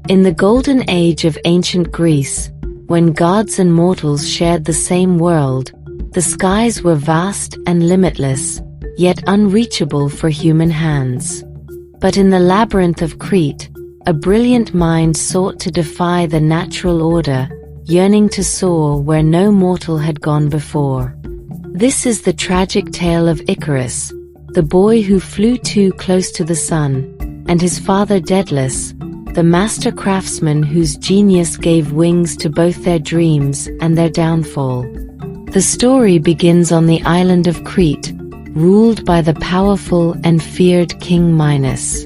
In the golden age of ancient Greece, when gods and mortals shared the same world, the skies were vast and limitless, yet unreachable for human hands. But in the labyrinth of Crete, a brilliant mind sought to defy the natural order, yearning to soar where no mortal had gone before. This is the tragic tale of Icarus, the boy who flew too close to the sun, and his father Daedalus, the master craftsman whose genius gave wings to both their dreams and their downfall. The story begins on the island of Crete, ruled by the powerful and feared King Minos.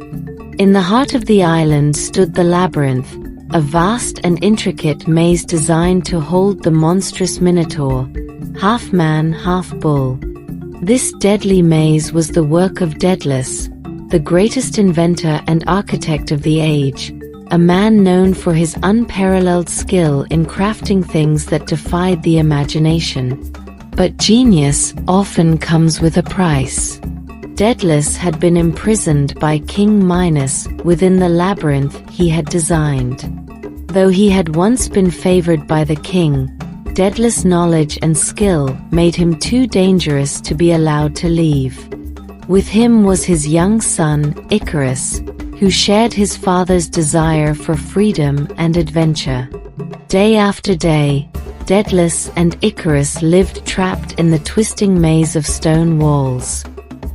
In the heart of the island stood the Labyrinth, a vast and intricate maze designed to hold the monstrous Minotaur, half man, half bull. This deadly maze was the work of Daedalus, the greatest inventor and architect of the age, a man known for his unparalleled skill in crafting things that defied the imagination. But genius often comes with a price. Daedalus had been imprisoned by King Minos within the labyrinth he had designed. Though he had once been favored by the king, Daedalus' knowledge and skill made him too dangerous to be allowed to leave. With him was his young son, Icarus, who shared his father's desire for freedom and adventure. Day after day, Daedalus and Icarus lived trapped in the twisting maze of stone walls.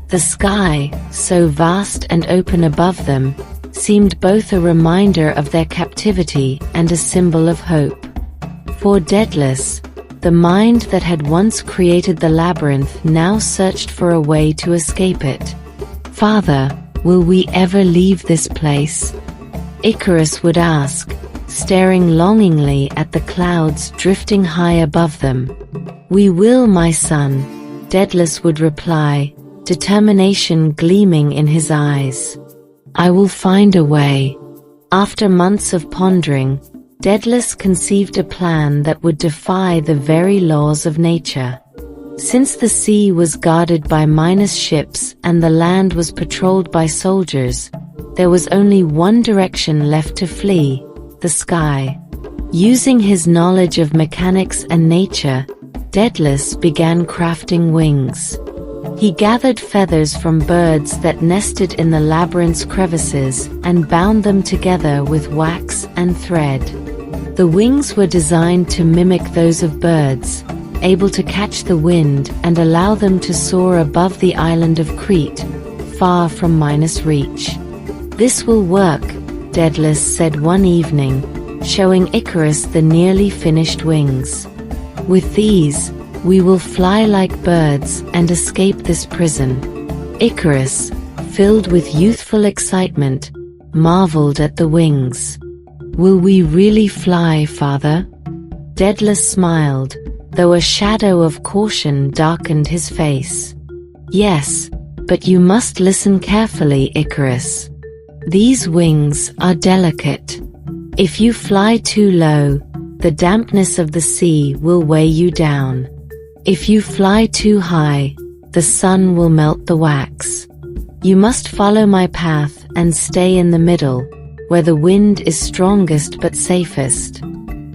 The sky, so vast and open above them, seemed both a reminder of their captivity and a symbol of hope. For Daedalus, the mind that had once created the labyrinth now searched for a way to escape it. "Father, will we ever leave this place?" Icarus would ask, staring longingly at the clouds drifting high above them. "We will, my son," Daedalus would reply, determination gleaming in his eyes. "I will find a way." After months of pondering, Daedalus conceived a plan that would defy the very laws of nature. Since the sea was guarded by Minos ships and the land was patrolled by soldiers, there was only one direction left to flee: the sky. Using his knowledge of mechanics and nature, Daedalus began crafting wings. He gathered feathers from birds that nested in the labyrinth's crevices and bound them together with wax and thread. The wings were designed to mimic those of birds, able to catch the wind and allow them to soar above the island of Crete, far from Minos' reach. "This will work," Daedalus said one evening, showing Icarus the nearly finished wings. "With these, we will fly like birds and escape this prison." Icarus, filled with youthful excitement, marveled at the wings. "Will we really fly, father?" Daedalus smiled, though a shadow of caution darkened his face. "Yes, but you must listen carefully, Icarus. These wings are delicate. If you fly too low, the dampness of the sea will weigh you down. If you fly too high, the sun will melt the wax. You must follow my path and stay in the middle, where the wind is strongest but safest."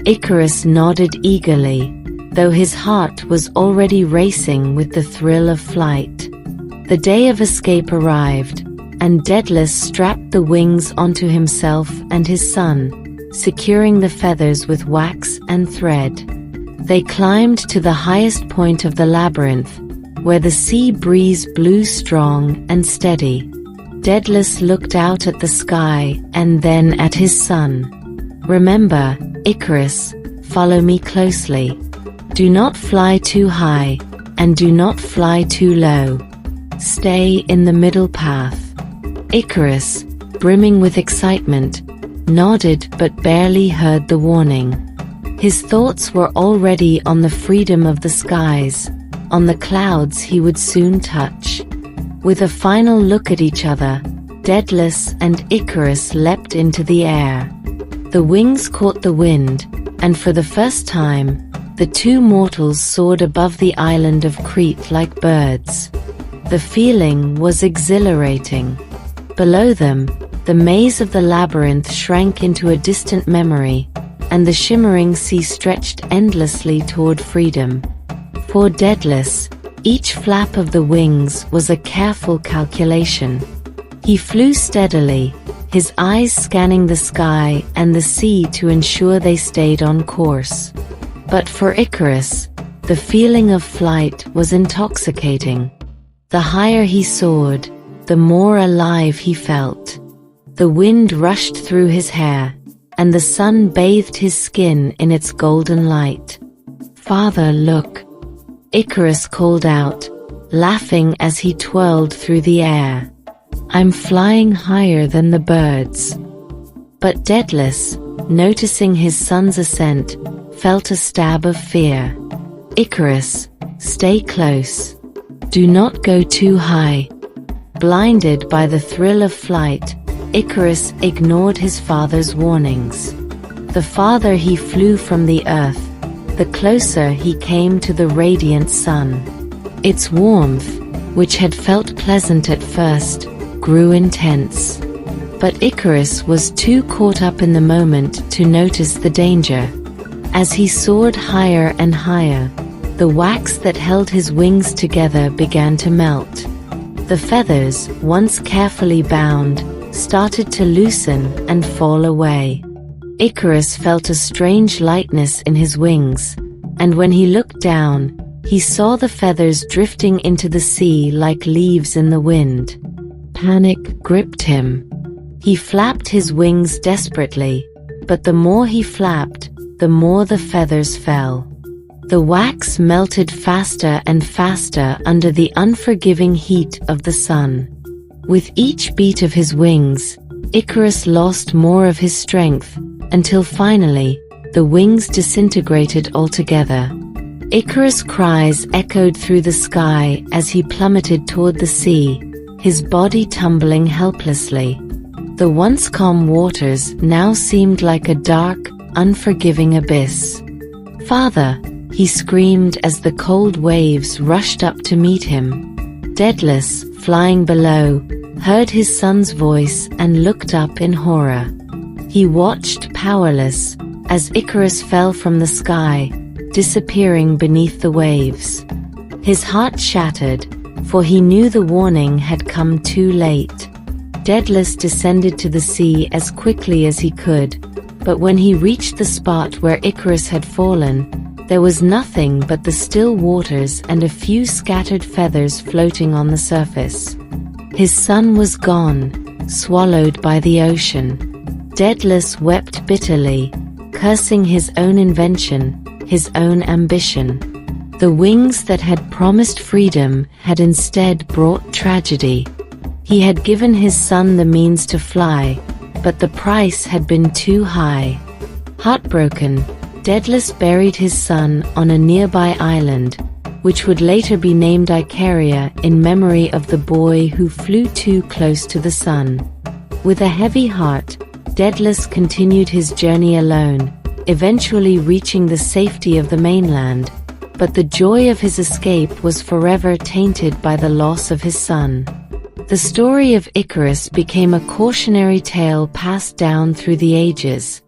Icarus nodded eagerly, though his heart was already racing with the thrill of flight. The day of escape arrived, and Daedalus strapped the wings onto himself and his son, securing the feathers with wax and thread. They climbed to the highest point of the labyrinth, where the sea breeze blew strong and steady. Daedalus looked out at the sky and then at his son. "Remember, Icarus, follow me closely. Do not fly too high, and do not fly too low. Stay in the middle path." Icarus, brimming with excitement, nodded but barely heard the warning. His thoughts were already on the freedom of the skies, on the clouds he would soon touch. With a final look at each other, Daedalus and Icarus leapt into the air. The wings caught the wind, and for the first time, the two mortals soared above the island of Crete like birds. The feeling was exhilarating. Below them, The maze of the labyrinth shrank into a distant memory, and the shimmering sea stretched endlessly toward freedom. For Daedalus, each flap of the wings was a careful calculation. He flew steadily, his eyes scanning the sky and the sea to ensure they stayed on course. But for Icarus, the feeling of flight was intoxicating. The higher he soared, the more alive he felt. The wind rushed through his hair, and the sun bathed his skin in its golden light. "Father, look!" Icarus called out, laughing as he twirled through the air. "I'm flying higher than the birds." But Daedalus, noticing his son's ascent, felt a stab of fear. "Icarus, stay close. Do not go too high." Blinded by the thrill of flight, Icarus ignored his father's warnings. The farther he flew from the earth, the closer he came to the radiant sun. Its warmth, which had felt pleasant at first, grew intense. But Icarus was too caught up in the moment to notice the danger. As he soared higher and higher, the wax that held his wings together began to melt. The feathers, once carefully bound, started to loosen and fall away. Icarus felt a strange lightness in his wings, and when he looked down, he saw the feathers drifting into the sea like leaves in the wind. Panic gripped him. He flapped his wings desperately, but the more he flapped, the more the feathers fell. The wax melted faster and faster under the unforgiving heat of the sun. With each beat of his wings, Icarus lost more of his strength, until finally, the wings disintegrated altogether. Icarus' cries echoed through the sky as he plummeted toward the sea, his body tumbling helplessly. The once calm waters now seemed like a dark, unforgiving abyss. "Father!" he screamed as the cold waves rushed up to meet him. Daedalus, flying below, heard his son's voice and looked up in horror. He watched powerless, as Icarus fell from the sky, disappearing beneath the waves. His heart shattered, for he knew the warning had come too late. Daedalus descended to the sea as quickly as he could, but when he reached the spot where Icarus had fallen, there was nothing but the still waters and a few scattered feathers floating on the surface. His son was gone, swallowed by the ocean. Daedalus wept bitterly, cursing his own invention, his own ambition. The wings that had promised freedom had instead brought tragedy. He had given his son the means to fly, but the price had been too high. Heartbroken, Daedalus buried his son on a nearby island, which would later be named Icaria in memory of the boy who flew too close to the sun. With a heavy heart, Daedalus continued his journey alone, eventually reaching the safety of the mainland, but the joy of his escape was forever tainted by the loss of his son. The story of Icarus became a cautionary tale passed down through the ages.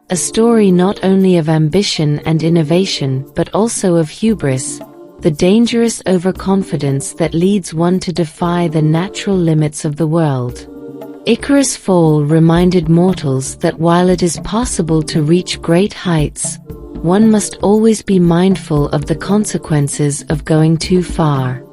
A story not only of ambition and innovation but also of hubris, the dangerous overconfidence that leads one to defy the natural limits of the world. Icarus' fall reminded mortals that while it is possible to reach great heights, one must always be mindful of the consequences of going too far.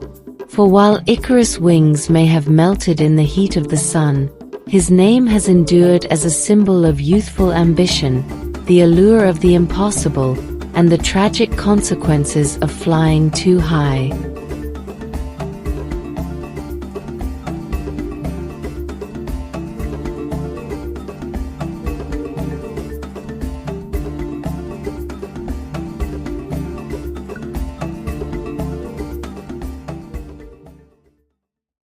For while Icarus' wings may have melted in the heat of the sun, his name has endured as a symbol of youthful ambition, the allure of the impossible, and the tragic consequences of flying too high.